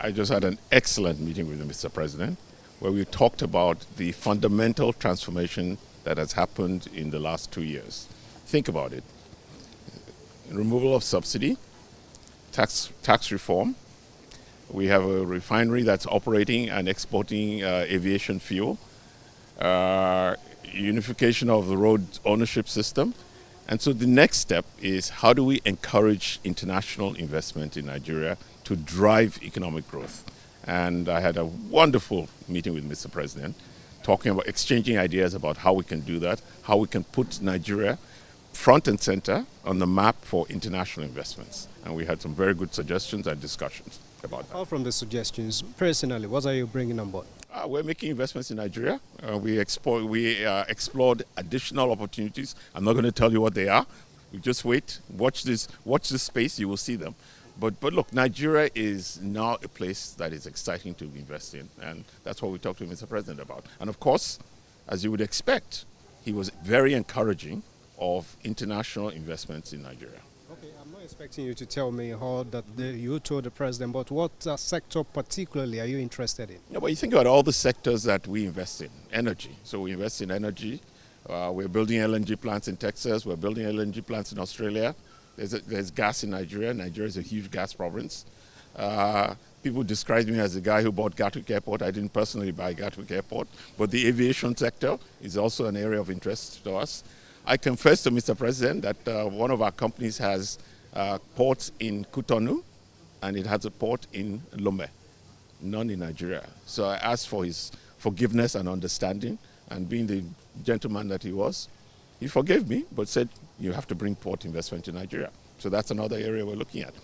I just had an excellent meeting with Mr. President where we talked about the fundamental transformation that has happened in the last 2 years. Think about it. Removal of subsidy, tax reform. We have a refinery that's operating and exporting aviation fuel. Unification of the road ownership system. And so the next step is how do we encourage international investment in Nigeria to drive economic growth? And I had a wonderful meeting with Mr. President, talking about exchanging ideas about how we can do that, how we can put Nigeria front and center on the map for international investments. And we had some very good suggestions and discussions about that. Apart from the suggestions, personally, what are you bringing on board? We're making investments in Nigeria. We explored additional opportunities. I'm not going to tell you what they are. You just wait, watch this space, you will see them. But look, Nigeria is now a place that is exciting to invest in, and that's what we talked to Mr. President about. And of course, as you would expect, he was very encouraging of international investments in Nigeria. Okay, I'm not expecting you to tell me how you told the president, but what sector particularly are you interested in? Yeah, but you think about all the sectors that we invest in. Energy. So we invest in energy. We're building LNG plants in Texas. We're building LNG plants in Australia. There's gas in Nigeria. Nigeria is a huge gas province. People describe me as the guy who bought Gatwick Airport. I didn't personally buy Gatwick Airport, but the aviation sector is also an area of interest to us. I confess to Mr. President that one of our companies has ports in Cotonou, and it has a port in Lomé, none in Nigeria. So I asked for his forgiveness and understanding, and being the gentleman that he was, he forgave me, but said, you have to bring port investment to Nigeria. So that's another area we're looking at.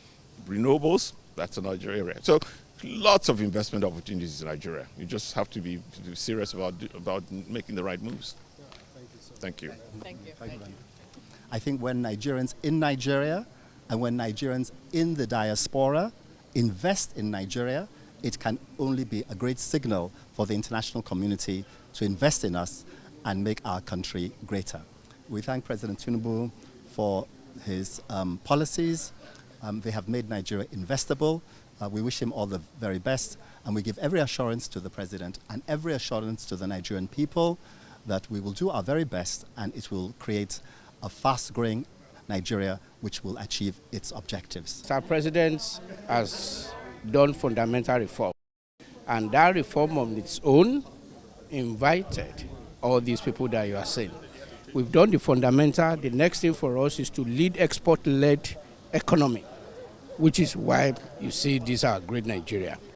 Renewables, that's another area. So lots of investment opportunities in Nigeria. You just have to be serious about making the right moves. Thank you. Thank you. Thank you. I think when Nigerians in Nigeria and when Nigerians in the diaspora invest in Nigeria, it can only be a great signal for the international community to invest in us and make our country greater. We thank President Tinubu for his policies. They have made Nigeria investable. We wish him all the very best, and we give every assurance to the President and every assurance to the Nigerian people that we will do our very best, and it will create a fast-growing Nigeria which will achieve its objectives. Our President has done fundamental reform, and that reform on its own invited all these people that you are saying. We've done the fundamental. The next thing for us is to lead export-led economy, which is why you see this is our great Nigeria.